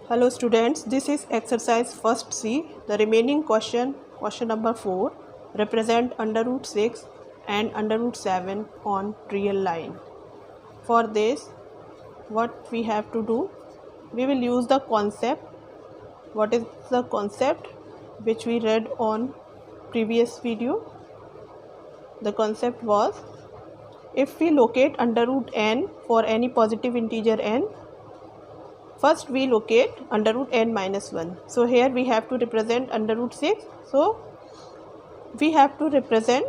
Hello students, this is exercise first C. The remaining question number 4, represent under root 6 and under root 7 on real line. For this, what we have to do, we will use the concept. What is the concept which we read on previous video? The concept was, if we locate under root n for any positive integer n, first we locate under root n minus 1. So here we have to represent under root 6. So we have to represent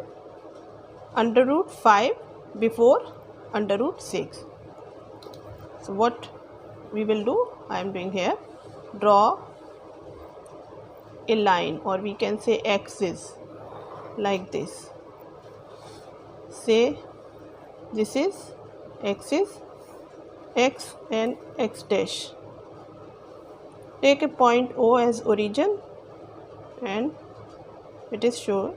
under root 5 before under root 6. So what we will do, I am doing here, draw a line, or we can say axis like this. Say this is axis x and x dash. Take a point O as origin and it is shown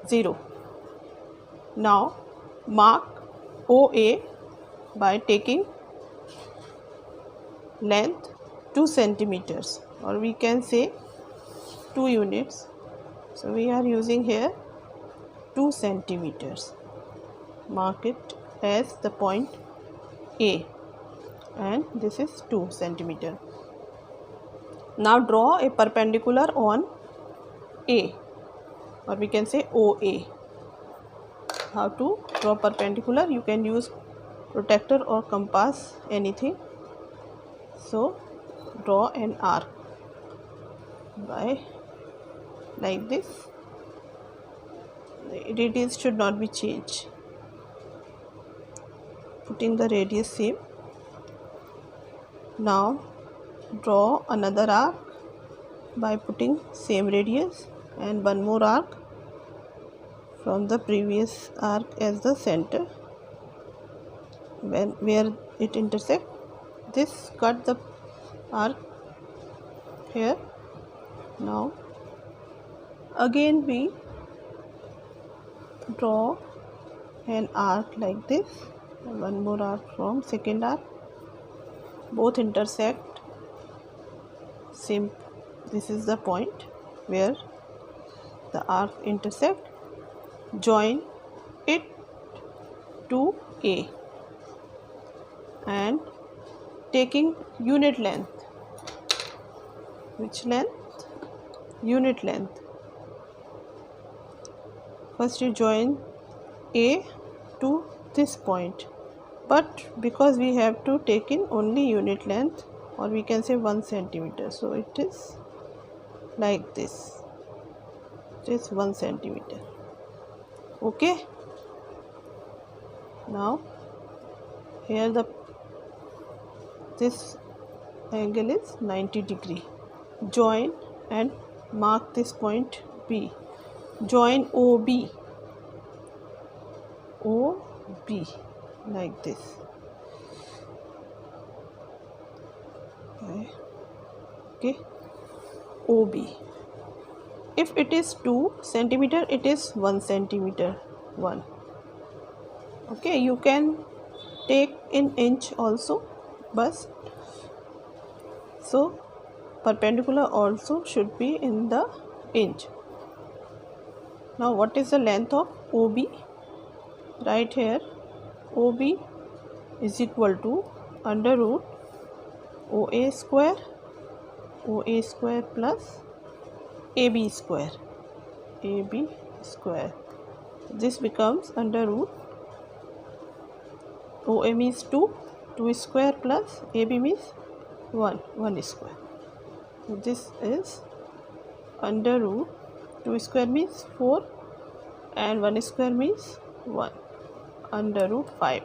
0. Now mark OA by taking length 2 centimeters, or we can say 2 units. So we are using here 2 centimeters. Mark it as the point A and this is 2 centimeter. Now draw a perpendicular on A, or we can say OA. How to draw perpendicular? You can use protractor or compass, anything. So draw an arc by like this. The radius should not be changed. Putting the radius same. Now draw another arc by putting same radius and one more arc from the previous arc as the center. Where it intersect, this cut the arc here. Now again we draw an arc like this, one more arc from second arc, both intersect. Same, this is the point where the arc intersect. Join it to A and taking unit length. Which length? Unit length. First you join A to this point, but because we have to take in only unit length, or we can say 1 centimeter, so it is like this. It is 1 centimeter. Okay. Now here this angle is 90 degree. Join and mark this point B. Join OB like this. Okay, OB. If it is 2 centimeter, it is 1 centimeter. 1. Okay, you can take in inch also, but so perpendicular also should be in the inch. Now what is the length of OB? Right here, OB is equal to under root OA square plus AB square. This becomes under root OA means 2 square plus AB means 1 square. So this is under root 2 square means 4 and 1 square means 1, under root 5.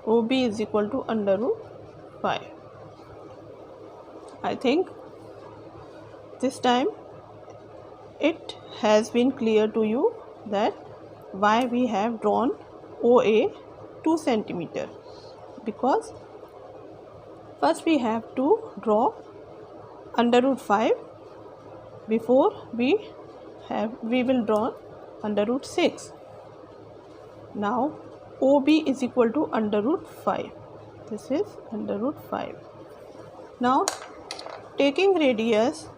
OB is equal to under root 5. I think this time it has been clear to you that why we have drawn OA 2 centimeter, because first we have to draw under root 5 before we will draw under root 6. Now OB is equal to under root 5. This is under root 5. Now taking radius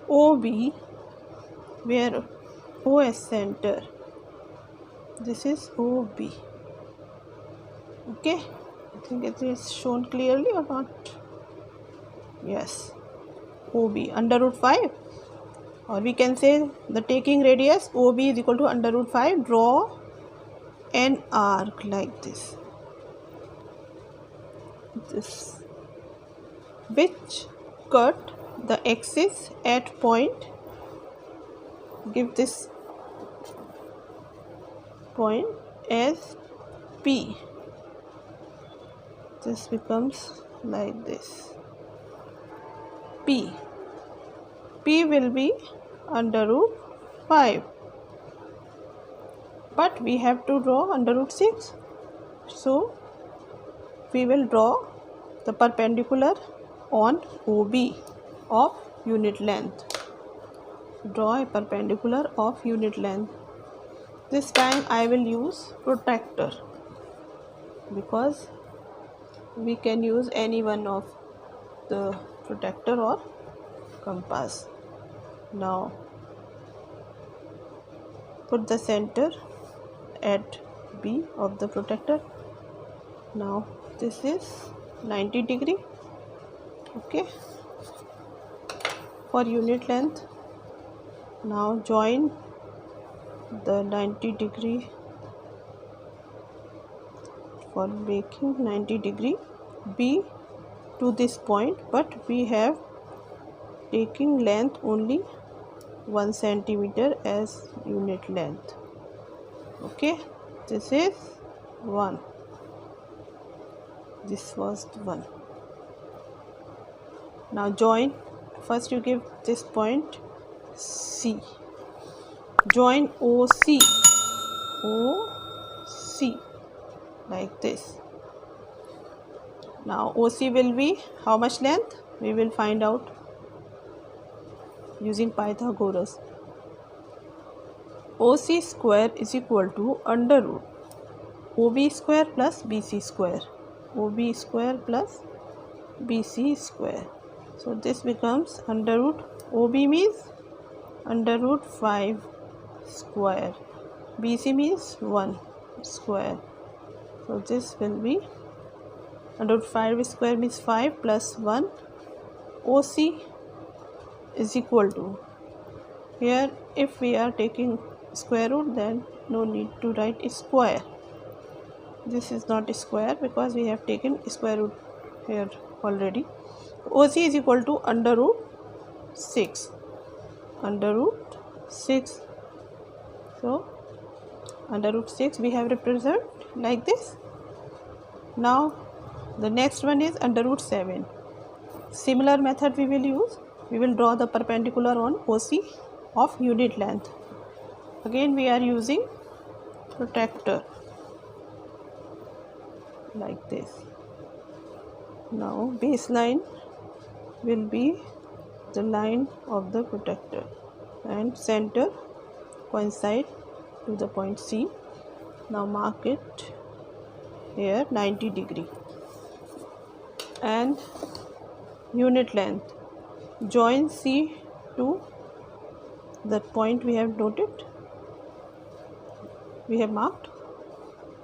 OB, where O is center, this is OB. Okay, I think it is shown clearly or not? Yes, OB under root 5, or we can say the taking radius OB is equal to under root 5. Draw an arc like this, which cut the axis at point, give this point as P. This becomes like this. P will be under root 5, but we have to draw under root 6, so we will draw the perpendicular on OB of unit length. Draw a perpendicular of unit length. This time I will use protractor, because we can use any one of the protractor or compass. Now put the center at B of the protractor. Now this is 90 degree. Okay, for unit length. Now join the 90 degree, for making 90 degree B to this point, but we have taking length only 1 centimeter as unit length. Okay, this is 1, this was 1. Now join, first you give this point C, join OC like this. Now OC will be how much length? We will find out using Pythagoras. OC square is equal to under root OB square plus BC square. OB square plus BC square. So this becomes under root, OB means under root 5 square, BC means 1 square. So this will be under root 5 square means 5 plus 1. OC is equal to, here if we are taking square root, then no need to write square. This is not square because we have taken square root here already. OC is equal to under root 6. Under root 6. So under root 6 we have represent like this. Now the next one is under root 7. Similar method we will use. We will draw the perpendicular on OC of unit length. Again we are using protractor like this. Now baseline will be the line of the protractor and center coincide to the point C. Now mark it here 90 degree, and unit length, join C to that point we have noted, we have marked,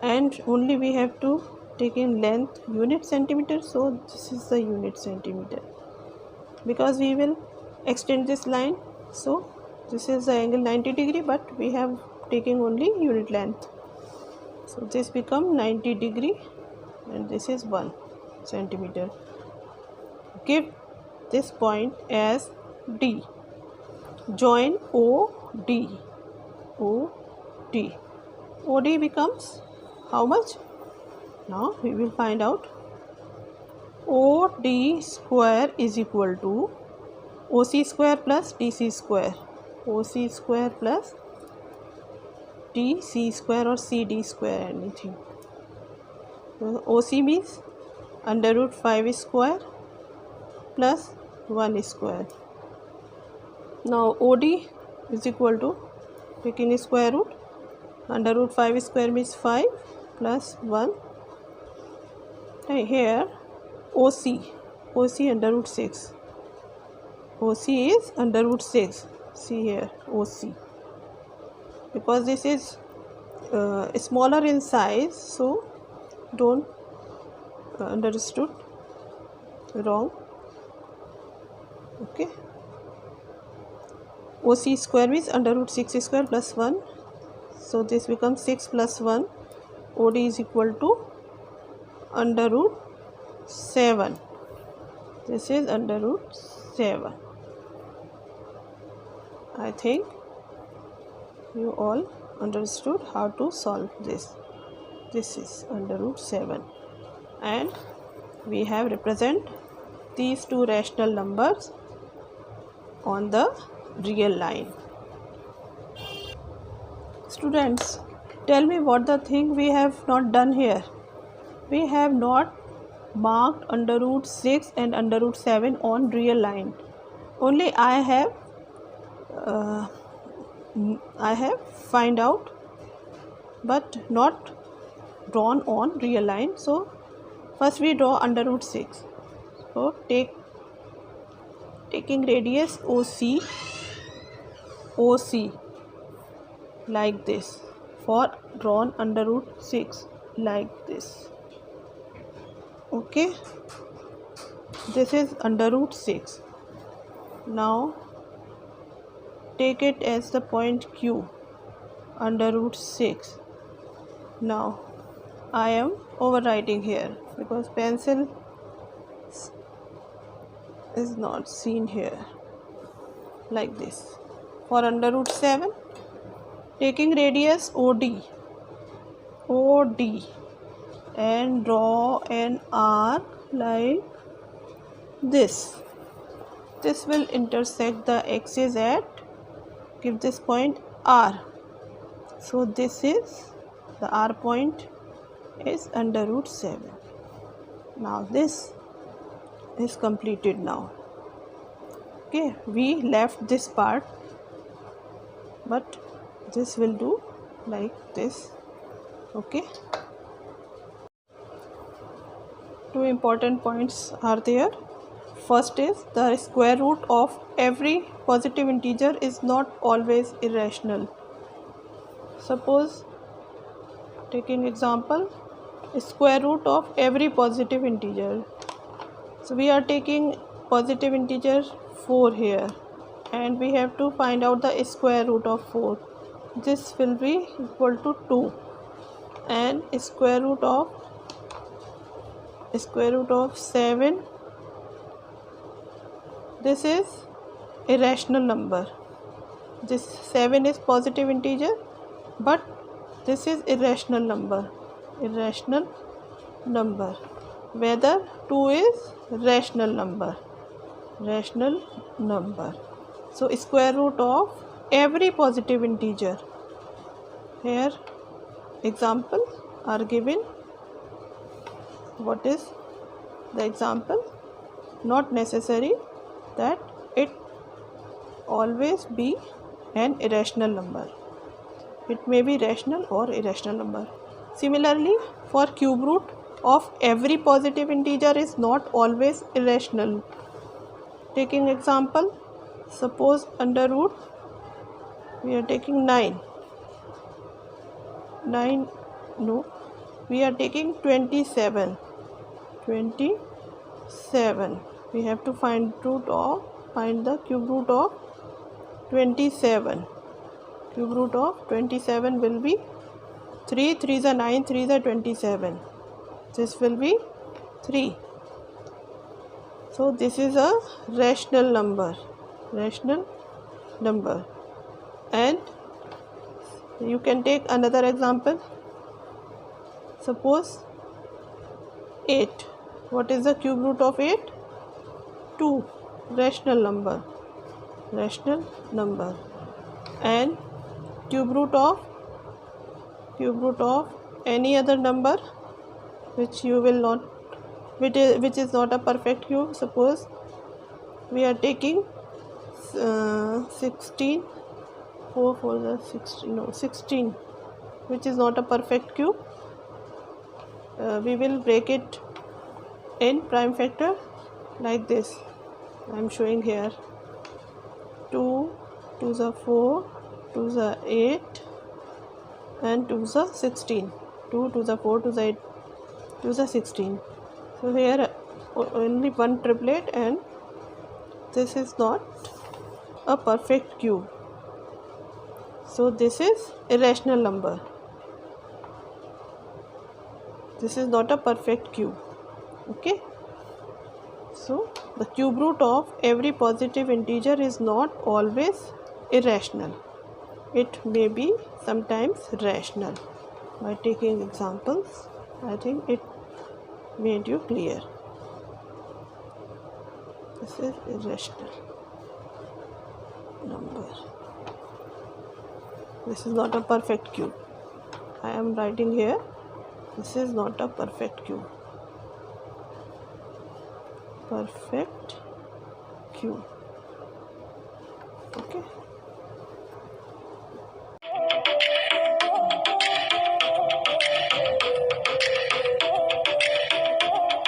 and only we have to take in length unit centimeter, so this is the unit centimeter. Because we will extend this line, so this is the angle 90 degree, but we have taken only unit length, so this become 90 degree and this is 1 centimeter. Give this point as D. Join OD. OD becomes how much? Now we will find out. OD square is equal to OC square plus DC square. OC square plus DC square or CD square, anything. So OC means under root 5 square plus 1 square. Now OD is equal to, taking square root, under root 5 square means 5 plus 1. And here OC OC under root 6. OC is under root 6. See here, OC. Because this is smaller in size, so don't understood wrong. Okay. OC square means under root 6 square plus 1. So this becomes 6 plus 1. OD is equal to under root 7. This is under root 7. I think you all understood how to solve this. This is under root 7. And we have represent these two rational numbers on the real line. Students, tell me what the thing we have not done here. We have not marked under root 6 and under root 7 on real line. Only I have find out, but not drawn on real line. So first we draw under root 6. So taking radius OC like this, for drawn under root 6 like this. Okay, this is under root 6. Now take it as the point Q under root 6. Now I am overwriting here because pencil is not seen here, like this. For under root 7, taking radius OD and draw an arc like this. This will intersect the axis at, give this point R. So this is the R point is under root 7. Now this is completed now. Okay, we left this part, but this will do like this. Okay, two important points are there. First is the square root of every positive integer is not always irrational. Suppose, taking example, square root of every positive integer. So we are taking positive integer 4 here, and we have to find out the square root of 4. This will be equal to 2, and square root of 7. This is irrational number. This 7 is positive integer, but this is irrational number. Whether 2 is rational number. So square root of every positive integer. Here example are given. What is the example? Not necessary that it always be an irrational number. It may be rational or irrational number. Similarly, for cube root of every positive integer is not always irrational. Taking example, suppose under root, we are taking 9. We are taking 27. We have to find the cube root of 27. Cube root of 27 will be 3 3s are 9, 3s are 27. This will be 3. So this is a rational number. And you can take another example. Suppose 8. What is the cube root of 8? 2. Rational number. And cube root of any other number which is not a perfect cube. Suppose we are taking 16, 16, which is not a perfect cube. We will break it in prime factor like this. I am showing here 2 to the 4 to the 8 and to the 16. 2 to the 4 to the 8 to the 16. So here only one triplet, and this is not a perfect cube. So this is irrational number. This is not a perfect cube. Okay. So the cube root of every positive integer is not always irrational. It may be sometimes rational. By taking examples, I think it made you clear. This is irrational number. This is not a perfect cube. I am writing here, this is not a perfect cube. Perfect cube.